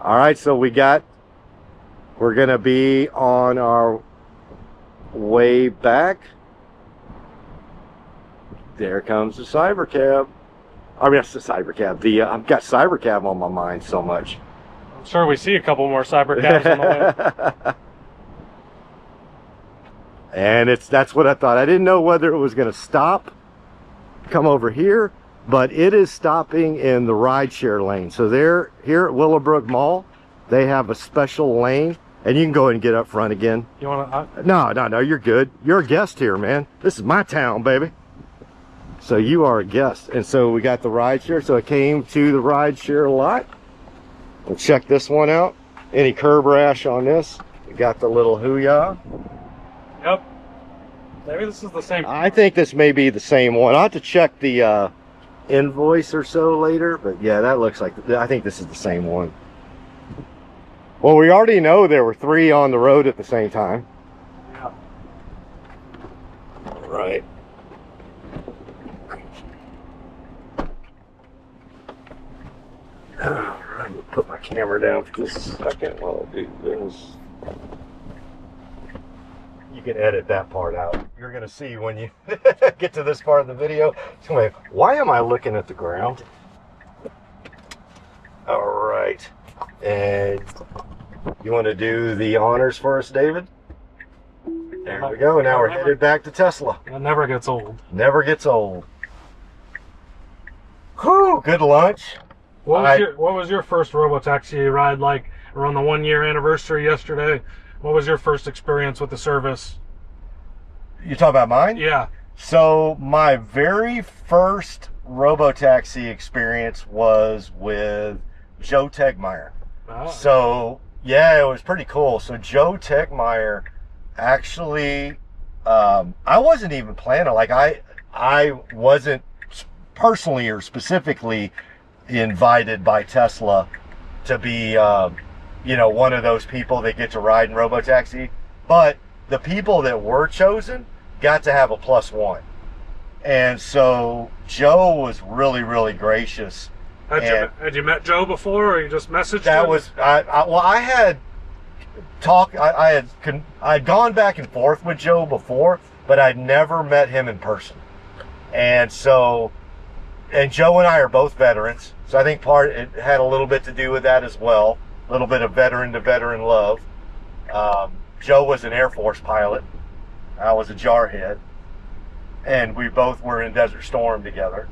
All right, so we're gonna be on our way back. There comes the cybercab. I mean, that's the cybercab. I've got cybercab on my mind so much. I'm sure we see a couple more cybercabs on the way. And that's what I thought. I didn't know whether it was going to stop, come over here, but it is stopping in the rideshare lane. So they're here at Willowbrook Mall. They have a special lane, and you can go ahead and get up front again. You want to? No, you're good. You're a guest here, man. This is my town, baby. So you are a guest. And so we got the rideshare. So I came to the rideshare lot. We'll check this one out. Any curb rash on this? We got the little hoo-yah. Yep. Maybe this is the same. I think this may be the same one. I'll have to check the invoice or so later. But yeah, that looks like, I think this is the same one. Well, we already know there were 3 on the road at the same time. Yeah. All right. All right, I'm gonna put my camera down for just a second while I do this. You can edit that part out. You're gonna see when you get to this part of the video. Anyway, why am I looking at the ground? All right, and you want to do the honors for us, David? There we go. Now we're headed back to Tesla. It never gets old. Never gets old. Whew, good lunch. What was your first Robotaxi ride like? We're on the 1-year anniversary yesterday. What was your first experience with the service? You talking about mine? Yeah. So my very first Robotaxi experience was with Joe Tegmeyer. Oh. So yeah, it was pretty cool. So Joe Tegmeyer actually, I wasn't even planning. Like I wasn't personally or specifically invited by Tesla to be, one of those people that get to ride in Robotaxi. But the people that were chosen got to have a +1. And so Joe was really, really gracious. Had you met Joe before, or you just messaged him? I had talked, I had gone back and forth with Joe before, but I'd never met him in person. And so, and Joe and I are both veterans, so I think it had a little bit to do with that as well. A little bit of veteran to veteran love. Joe was an Air Force pilot. I was a jarhead. And we both were in Desert Storm together.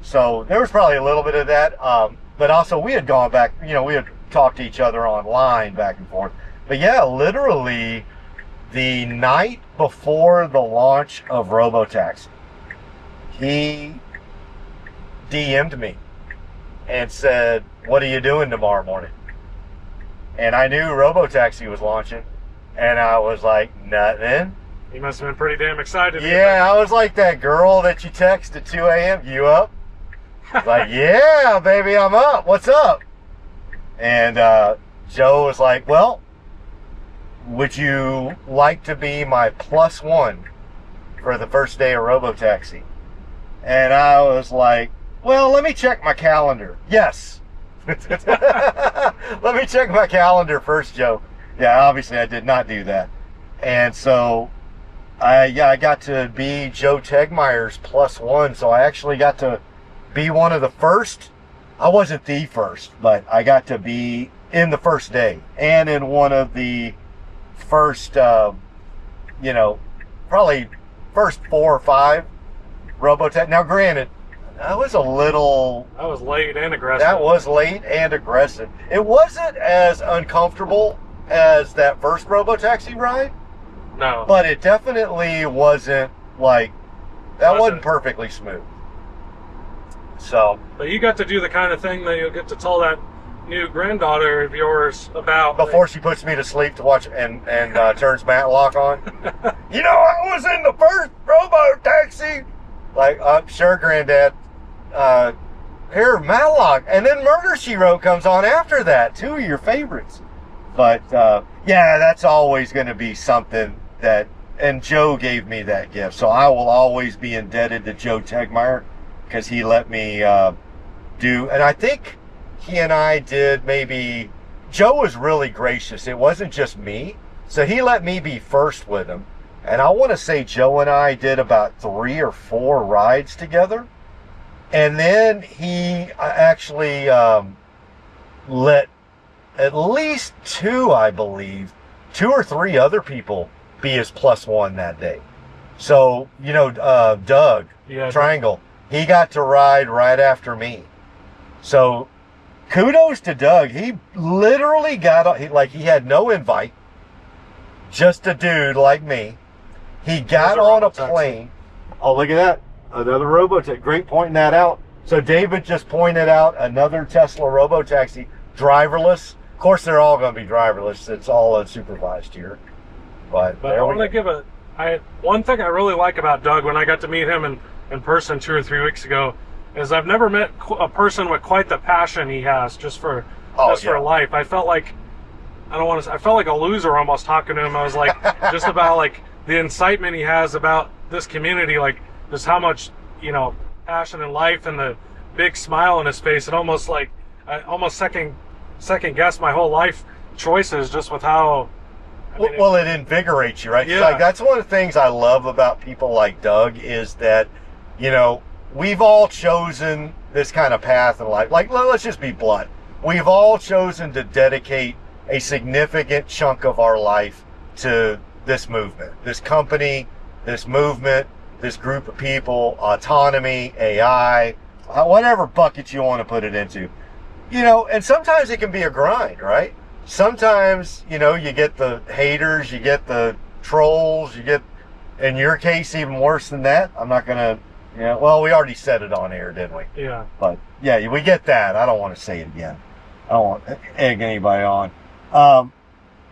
So there was probably a little bit of that. But also we had gone back, we had talked to each other online back and forth. But yeah, literally the night before the launch of Robotaxi, he DM'd me and said, "What are you doing tomorrow morning?" And I knew Robotaxi was launching, and I was like, "Nothing." He must have been pretty damn excited. Yeah, I was like that girl that you text at 2 a.m. You up? Like, yeah, baby, I'm up. What's up? And Joe was like, "Well, would you like to be my +1 for the first day of Robotaxi?" And I was like, "Well, let me check my calendar." Yes. Let me check my calendar first, Joe. Yeah, obviously I did not do that. And so I got to be Joe Tegmeyer's +1. So I actually got to be one of the first. I wasn't the first, but I got to be in the first day and in one of the first, probably first 4 or 5 Robotaxi. Now, granted, that was late and aggressive. That was late and aggressive. It wasn't as uncomfortable as that first Robotaxi ride. No. But it definitely wasn't like, that wasn't perfectly smooth. So. But you got to do the kind of thing that you'll get to tell that new granddaughter of yours about. Before she puts me to sleep to watch and turns Matlock on. I was in the first Robotaxi. Like, I'm sure, Granddad. Here, Matlock. And then Murder, She Wrote comes on after that. 2 of your favorites. But, yeah, that's always going to be something that, and Joe gave me that gift. So I will always be indebted to Joe Tegmeyer because he let me do, and I think he and I did maybe Joe was really gracious. It wasn't just me. So he let me be first with him. And I want to say Joe and I did about 3 or 4 rides together. And then he actually let at least 2, I believe, 2 or 3 other people be his +1 that day. So, Doug, Triangle, he got to ride right after me. So kudos to Doug. He literally he had no invite, just a dude like me. He got on a plane. Oh, look at that. Another Robotaxi. Great pointing that out. So David just pointed out another Tesla Robotaxi, driverless. Of course, they're all going to be driverless. It's all unsupervised here. But I want to give one thing I really like about Doug when I got to meet him in person 2 or 3 weeks ago is I've never met a person with quite the passion he has just for life. I felt like I felt like a loser almost talking to him. I was like just about like the incitement he has about this community, like just how much passion in life and the big smile on his face. It almost I almost second guess my whole life choices just with how. Well, it invigorates you, right? Yeah. Like that's one of the things I love about people like Doug is that, we've all chosen this kind of path in life. Like, let's just be blunt. We've all chosen to dedicate a significant chunk of our life to this movement, this company, this movement, this group of people, autonomy, AI, whatever bucket you want to put it into. And sometimes it can be a grind, right? Sometimes, you get the haters, you get the trolls, you get, in your case, even worse than that. I'm not going to, well, we already said it on air, didn't we? Yeah. But, yeah, we get that. I don't want to say it again. I don't want to egg anybody on.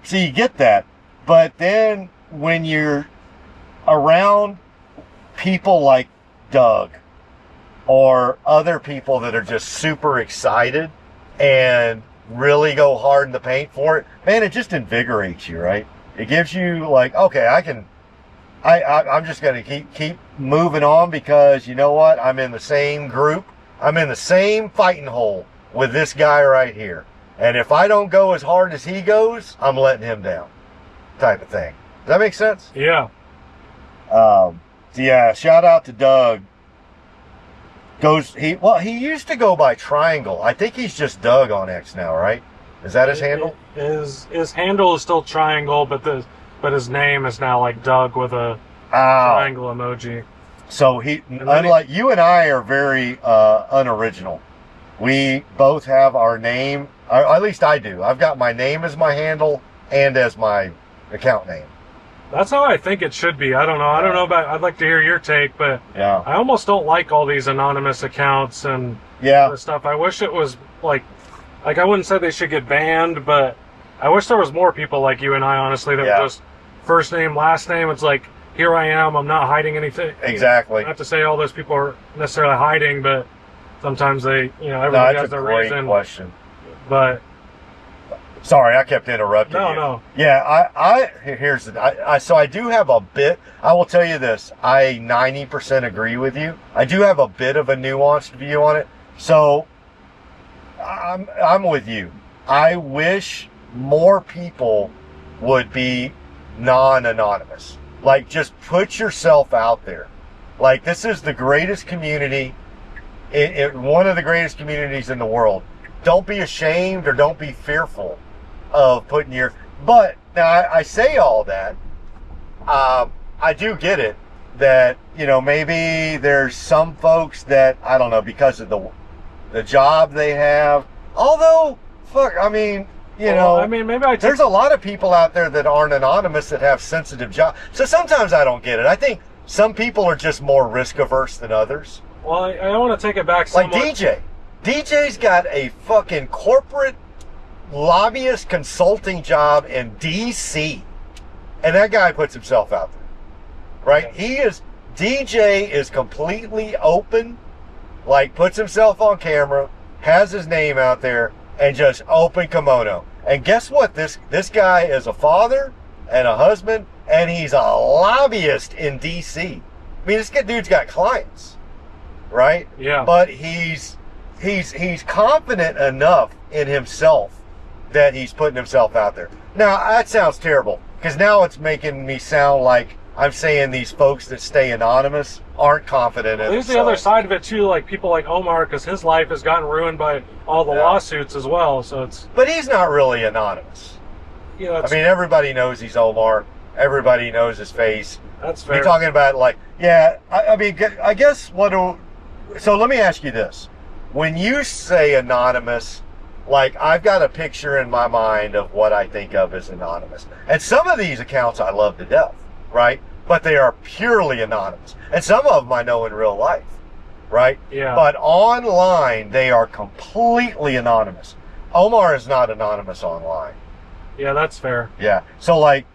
So you get that. But then when you're around people like Doug or other people that are just super excited and really go hard in the paint for it, man, it just invigorates you, right? It gives you like, okay, I'm just going to keep moving on because you know what? I'm in the same group. I'm in the same fighting hole with this guy right here. And if I don't go as hard as he goes, I'm letting him down, type of thing. Does that make sense? Yeah. So yeah, shout out to Doug. He used to go by Triangle. I think he's just Doug on X now, right? Is that his handle? His handle is still Triangle, but his name is now like Doug with a triangle emoji. So unlike you and I are very unoriginal. We both have our name, or at least I do. I've got my name as my handle and as my account name. That's how I think it should be. I don't know. I'd like to hear your take, but yeah. I almost don't like all these anonymous accounts and stuff. I wish it was like I wouldn't say they should get banned, but I wish there was more people like you and I, honestly, that were just first name, last name. It's like, here I am. I'm not hiding anything. Exactly. Not to say all those people are necessarily hiding, but sometimes they, everybody has their reason. That's a great question. But sorry, I kept interrupting you. No. Yeah, so I do have a bit. I will tell you this. I 90% agree with you. I do have a bit of a nuanced view on it. So I'm with you. I wish more people would be non-anonymous. Like, just put yourself out there. Like, this is the greatest community, one of the greatest communities in the world. Don't be ashamed or don't be fearful of putting your... But, now, I say all that. I do get it that, maybe there's some folks that, I don't know, because of the job they have. Although, maybe there's a lot of people out there that aren't anonymous that have sensitive jobs. So sometimes I don't get it. I think some people are just more risk averse than others. Well, I want to take it back somewhat. Like DJ. DJ's got a fucking corporate lobbyist consulting job in DC. And that guy puts himself out there. Right? Yeah. DJ is completely open, like puts himself on camera, has his name out there, and just open kimono. And guess what? This guy is a father and a husband, and he's a lobbyist in DC. I mean, this dude's got clients, right? Yeah. But he's confident enough in himself that he's putting himself out there. Now, that sounds terrible, because now it's making me sound like I'm saying these folks that stay anonymous aren't confident in There's themselves. the other side of it, too, like people like Omar, because his life has gotten ruined by all the lawsuits as well, so it's... But he's not really anonymous. Yeah, I mean, everybody knows he's Omar. Everybody knows his face. That's fair. You're talking about, like, I mean, I guess so let me ask you this. When you say anonymous, like, I've got a picture in my mind of what I think of as anonymous. And some of these accounts I love to death, right? But they are purely anonymous. And some of them I know in real life, right? Yeah. But online, they are completely anonymous. Omar is not anonymous online. Yeah, that's fair. Yeah. So, like,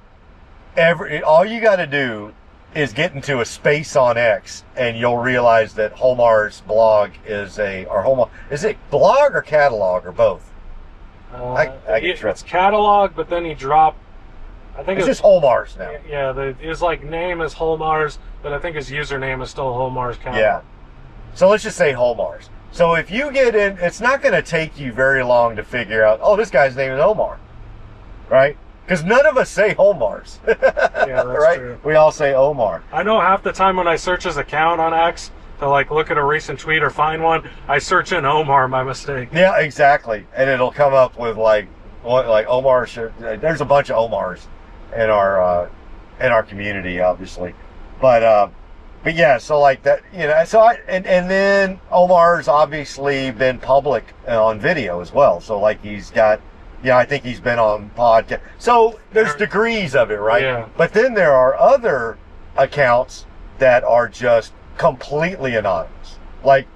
all you got to do is get into a space on X, and you'll realize that Homar's blog is is it blog or catalog or both? It's catalog, but then he dropped. I think it's just Homar's now. Yeah, his like name is Homar's, but I think his username is still Homar's catalog. Yeah. So let's just say Homar's. So if you get in, it's not going to take you very long to figure out, oh, this guy's name is Omar, right? Because none of us say Homar's. Yeah, that's right? true. We all say Omar. I know half the time when I search his account on X to like look at a recent tweet or find one, I search in Omar by mistake. Yeah, exactly. And it'll come up with like Omar. There's a bunch of Omars in our community, obviously. But yeah, so like that, you know. So and then Omar's obviously been public on video as well. So like he's got. Yeah, I think he's been on podcast. So there's degrees of it, right? Yeah. But then there are other accounts that are just completely anonymous, like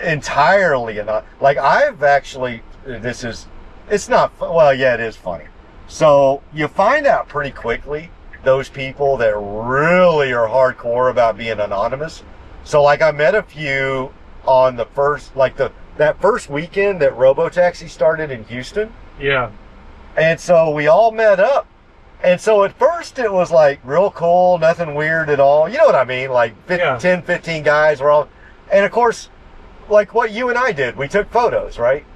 entirely anonymous. Like I've actually, it's not. Well, yeah, it is funny. So you find out pretty quickly those people that really are hardcore about being anonymous. So like I met a few on the first, like that first weekend that Robotaxi started in Houston. Yeah. And so we all met up. And so at first it was like real cool, nothing weird at all. You know what I mean? Like 10, 15 guys were all. And of course, like what you and I did, we took photos, right?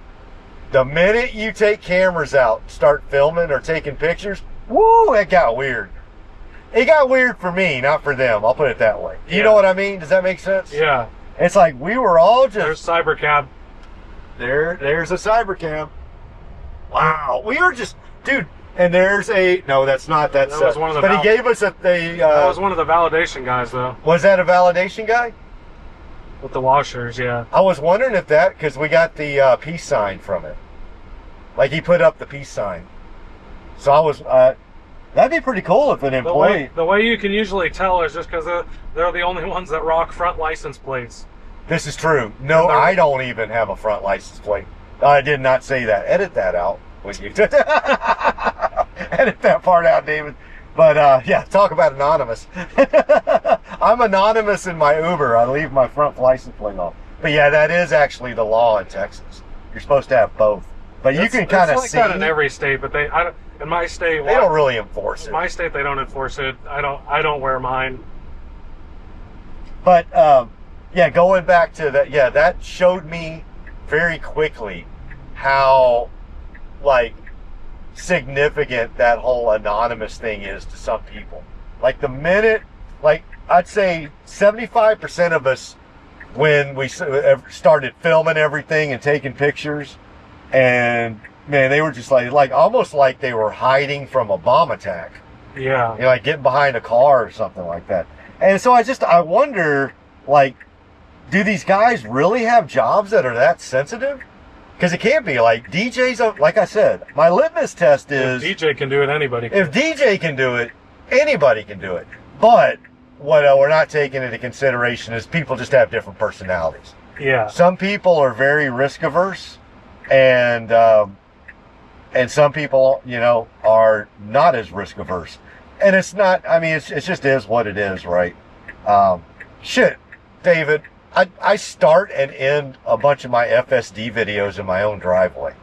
The minute you take cameras out, start filming or taking pictures, woo, it got weird. It got weird for me, not for them. I'll put it that way. You know what I mean? Does that make sense? Yeah. It's like we were all just... There's Cybercab. There's a Cybercam. Wow. We were just... Dude, and there's a... No, that's not... That was one of the... But he gave us that was one of the validation guys, though. Was that a validation guy? With the washers, yeah. I was wondering if that... Because we got the peace sign from it. Like, he put up the peace sign. So I was... that'd be pretty cool if an employee... The way you can usually tell is just because they're the only ones that rock front license plates. This is true. No, I don't even have a front license plate. I did not say that. Edit that out, would you? Edit that part out, David. But yeah, talk about anonymous. I'm anonymous in my Uber. I leave my front license plate off. But yeah, that is actually the law in Texas. You're supposed to have both. But you can kind of like see. That in every state, but in my state, they don't really enforce it. In my state, they don't enforce it. I don't wear mine. But yeah, going back to that, yeah, that showed me very quickly how like significant that whole anonymous thing is to some people. Like the minute, like I'd say 75% of us, when we started filming everything and taking pictures, and man, they were just like almost like they were hiding from a bomb attack. Yeah. You know, like getting behind a car or something like that. And so I wonder, like, do these guys really have jobs that are that sensitive? Because it can't be. Like, DJs, like I said, my litmus test is... If DJ can do it, anybody can. If DJ can do it, anybody can do it. But what we're not taking into consideration is people just have different personalities. Yeah. Some people are very risk averse, and some people, you know, are not as risk averse. And it's not, I mean, it just is what it is, right? Shit, David, I start and end a bunch of my FSD videos in my own driveway.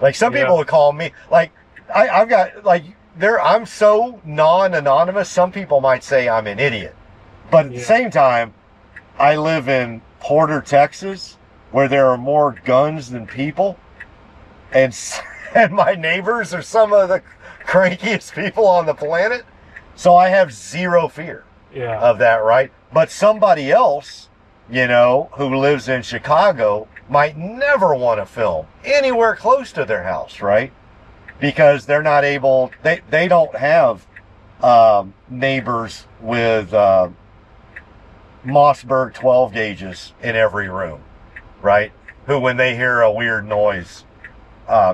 Like, some people would call me, like, I've got, like, I'm so non-anonymous, some people might say I'm an idiot. But at the same time, I live in Porter, Texas, where there are more guns than people. And and my neighbors are some of the crankiest people on the planet. So I have zero fear of that, right? But somebody else, you know, who lives in Chicago might never want to film anywhere close to their house, right? Because they're not able, they don't have neighbors with Mossberg 12 gauges in every room, right? Who, when they hear a weird noise,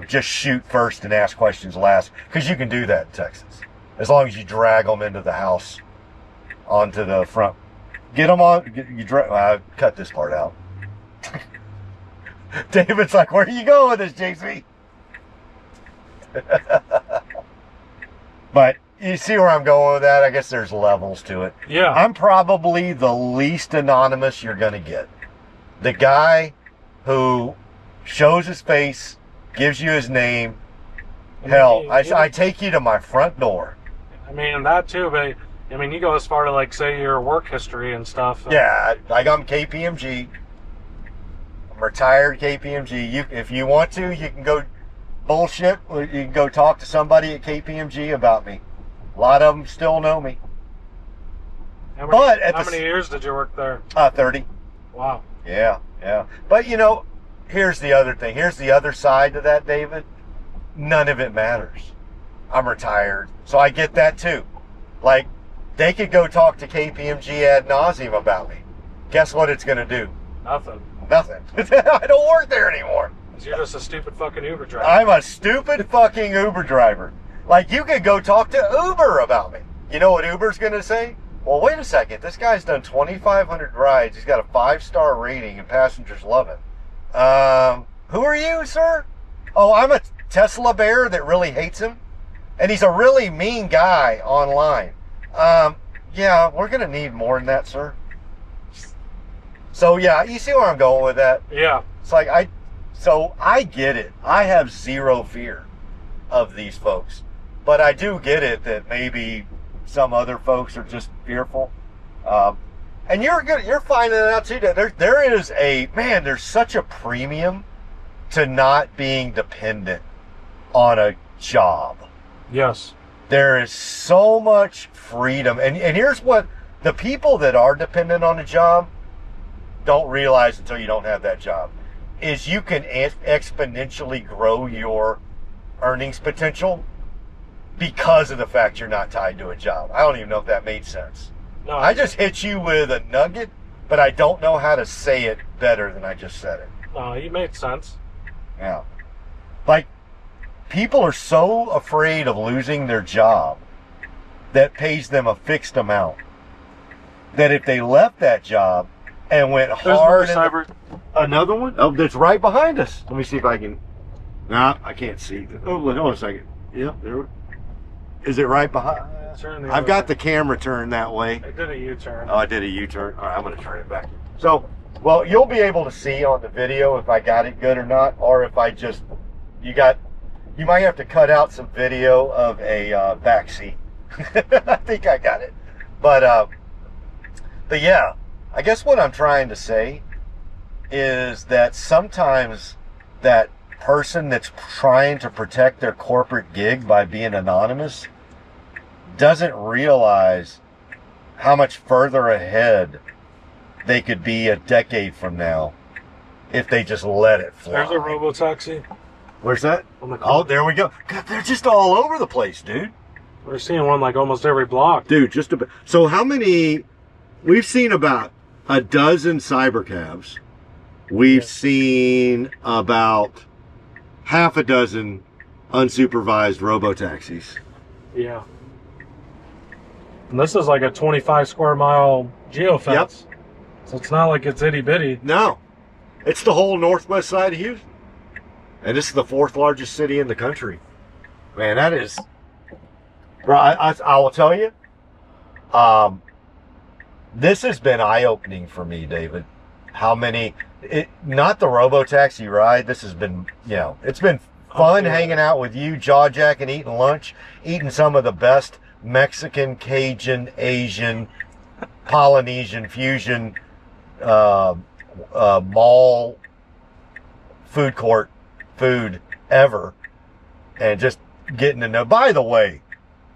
just shoot first and ask questions last. Because you can do that in Texas. As long as you drag them into the house onto the front. Get them on, cut this part out. David's like, where are you going with this, JC? But you see where I'm going with that? I guess there's levels to it. Yeah. I'm probably the least anonymous you're going to get. The guy who shows his face, gives you his name. Hell, I take you to my front door. I mean, that too, but I mean, you go as far to, like, say, your work history and stuff. Yeah, like I'm KPMG. I'm retired KPMG. If you want to, you can go bullshit. You can go talk to somebody at KPMG about me. A lot of them still know me. How many years did you work there? 30. Wow. Yeah. But, you know, here's the other thing. Here's the other side to that, David. None of it matters. I'm retired, so I get that too. Like, they could go talk to KPMG ad nauseum about me. Guess what it's going to do? Nothing. I don't work there anymore. You're just a stupid fucking Uber driver. I'm a stupid fucking Uber driver. Like, you could go talk to Uber about me. You know what Uber's going to say? Well, wait a second. This guy's done 2,500 rides. He's got a 5-star rating and passengers love him. Who are you, sir? Oh, I'm a Tesla bear that really hates him. And he's a really mean guy online. Yeah, we're going to need more than that, sir. So, yeah, you see where I'm going with that? Yeah. It's like, I get it. I have zero fear of these folks. But I do get it that maybe some other folks are just fearful. And you're finding it out too. There's such a premium to not being dependent on a job. Yes. There is so much freedom. And here's what the people that are dependent on a job don't realize until you don't have that job, is you can exponentially grow your earnings potential because of the fact you're not tied to a job. I don't even know if that made sense. No, I just hit you with a nugget, but I don't know how to say it better than I just said it. No, you made sense. Yeah. Like, people are so afraid of losing their job that pays them a fixed amount that if they left that job and went hard. Another one? Oh, that's right behind us. Let me see if I can. Nah, I can't see. Oh, hold on a second. Yeah, there. Is it right behind? I've got the camera turned that way. I did a U-turn. Oh, I did a U-turn. All right, I'm going to turn it back. So, well, you'll be able to see on the video if I got it good or not, or if I just, you might have to cut out some video of a back seat. I think I got it. But yeah, I guess what I'm trying to say is that sometimes that person that's trying to protect their corporate gig by being anonymous doesn't realize how much further ahead they could be a decade from now if they just let it fly. There's a Robotaxi. Where's that? Oh, there we go. God, they're just all over the place, dude. We're seeing one like almost every block. Dude, just about. So how many? We've seen about a dozen cybercabs. We've seen about half a dozen unsupervised robotaxis. Yeah. And this is like a 25 square mile geofence. Yep. So it's not like it's itty bitty. No. It's the whole northwest side of Houston. And this is the 4th largest city in the country. Man, that is... Bro, I will tell you, this has been eye-opening for me, David. How many... not the robotaxi ride. This has been, it's been fun hanging out with you, jaw-jacking, eating lunch, eating some of the best Mexican, Cajun, Asian, Polynesian fusion mall food court food ever. and just getting to know. By the way,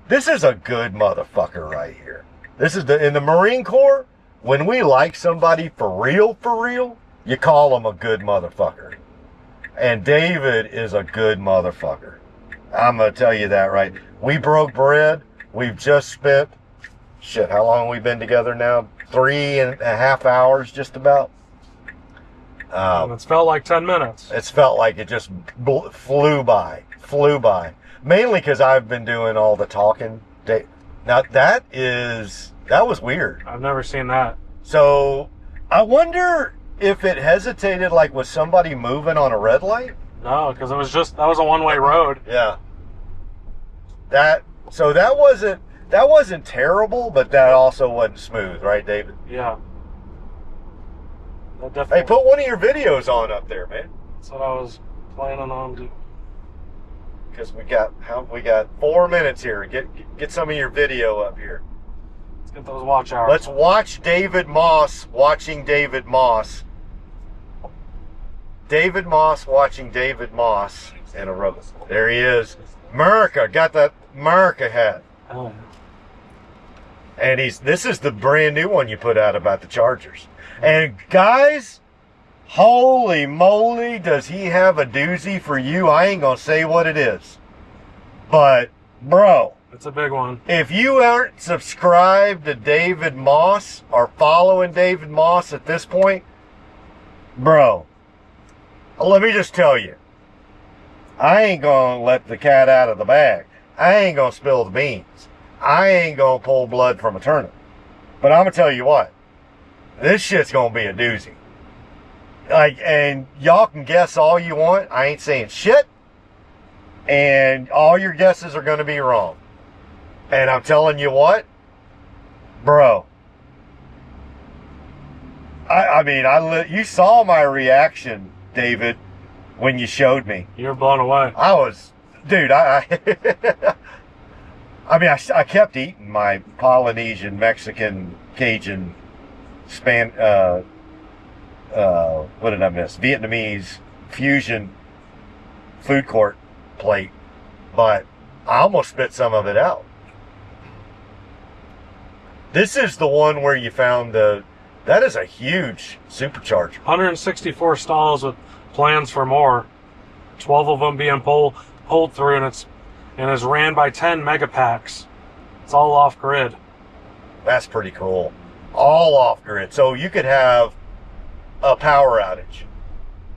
this is a good motherfucker right here. This is in the Marine Corps, when we like somebody for real, you call them a good motherfucker. And David is a good motherfucker. I'm going to tell you that, right? We broke bread. We've just spent, shit, how long have we been together now? 3.5 hours, just about. It's felt like 10 minutes. It's felt like it just flew by. Mainly because I've been doing all the talking. Now, that was weird. I've never seen that. So, I wonder if it hesitated, like, was somebody moving on a red light? No, because that was a one-way road. Yeah. That wasn't terrible, but that also wasn't smooth, right, David? Yeah. That definitely. Hey, put one of your videos on up there, man. That's what I was planning on doing. Because we got 4 minutes here. Get some of your video up here. Let's get those watch hours. Let's watch David Moss watching David Moss. David Moss watching David Moss in a robo. There he is. America, got that America hat. Oh. And this is the brand new one you put out about the Chargers. And guys, holy moly, does he have a doozy for you? I ain't gonna say what it is. But, bro. It's a big one. If you aren't subscribed to David Moss or following David Moss at this point, bro, let me just tell you, I ain't gonna let the cat out of the bag. I ain't gonna spill the beans. I ain't gonna pull blood from a turnip. But I'm gonna tell you what, this shit's gonna be a doozy. Like, and y'all can guess all you want. I ain't saying shit. And all your guesses are gonna be wrong. And I'm telling you what, bro. I mean, you saw my reaction, David, when you showed me. You were blown away. I was, dude. I mean, I kept eating my Polynesian, Mexican, Cajun, what did I miss? Vietnamese fusion food court plate, but I almost spit some of it out. This is the one where you found that is a huge supercharger. 164 stalls with plans for more. 12 of them being pulled through, and is ran by 10 megapacks. It's all off grid. That's pretty cool. All off grid. So you could have a power outage.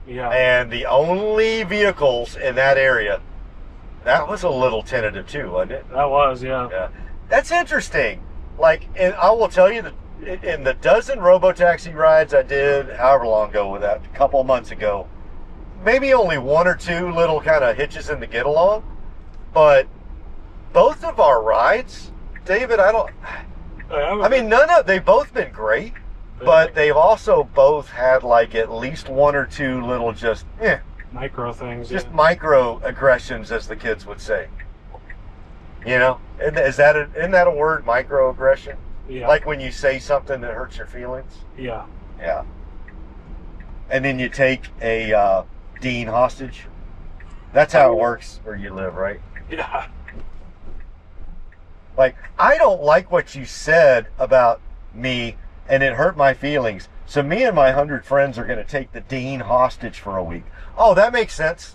Yeah. And the only vehicles in that area, that was a little tentative too, wasn't it? That was, yeah. Yeah. That's interesting. Like, and I will tell you that in the dozen Robotaxi rides I did, however long ago was that, a couple of months ago, maybe only one or two little kind of hitches in the get along. But both of our rides, David, they've both been great, but they've also both had like at least one or two little micro things. Just micro aggressions, as the kids would say. You know, isn't that a word, microaggression? Yeah. Like when you say something that hurts your feelings? Yeah. Yeah. And then you take a dean hostage. That's how it works where you live, right? Yeah. Like, I don't like what you said about me, and it hurt my feelings. So me and my 100 friends are going to take the dean hostage for a week. Oh, that makes sense.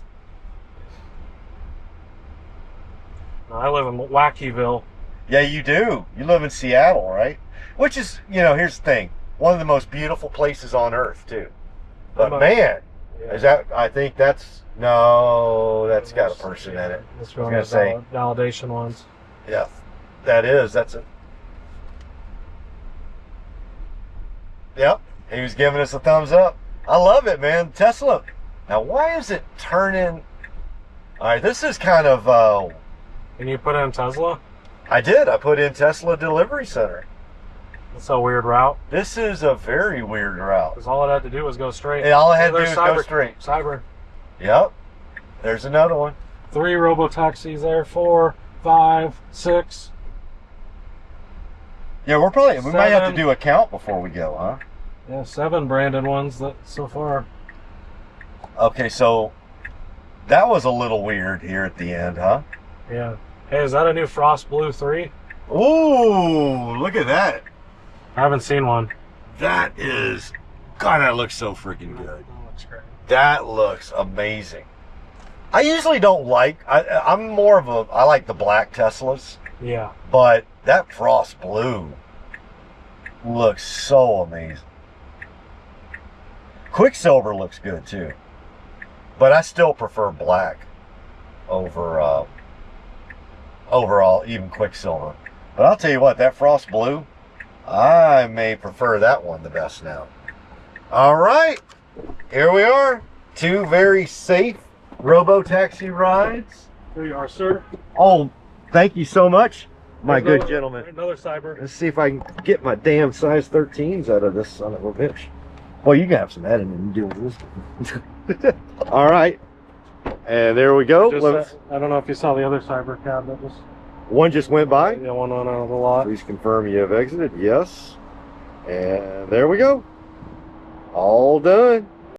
I live in Wackyville. Yeah, you do. You live in Seattle, right? Which is, here's the thing. One of the most beautiful places on earth, too. But man, is that, I think that's got a person in it. That's one of the validation ones. Yeah, that is. That's it. Yep, he was giving us a thumbs up. I love it, man. Tesla. Now, why is it turning? All right, this is kind of... And you put in Tesla? I did. I put in Tesla Delivery Center. That's a weird route. This is a very weird route. Because all it had to do was go straight. Yeah, all I had to do was go straight. Cyber. Yep. There's another one. 3 Robotaxis there. 4, 5, 6. Yeah, we might have to do a count before we go, huh? Yeah, 7 branded ones so far. Okay, so That was a little weird here at the end, huh? Yeah. Hey, is that a new Frost Blue 3? Ooh, look at that. I haven't seen one. That is, God, that looks so freaking good. That looks great. That looks amazing. I usually don't like, I'm more of a, I like the black Teslas. Yeah. But that Frost Blue looks so amazing. Quicksilver looks good too. But I still prefer black over overall, even Quicksilver. But I'll tell you what, that Frost Blue, I may prefer that one the best now. All right, here we are. 2 very safe Robotaxi rides. Here you are, sir. Oh, thank you so much, my There's good gentleman. Another Cyber. Let's see if I can get my damn size 13s out of this son of a bitch. Well, you can have some editing to do with this. All right. And there we go. I don't know if you saw the other Cyber cab that just... One just went by. Yeah, one on out of the lot. Please confirm you have exited. Yes. And there we go. All done.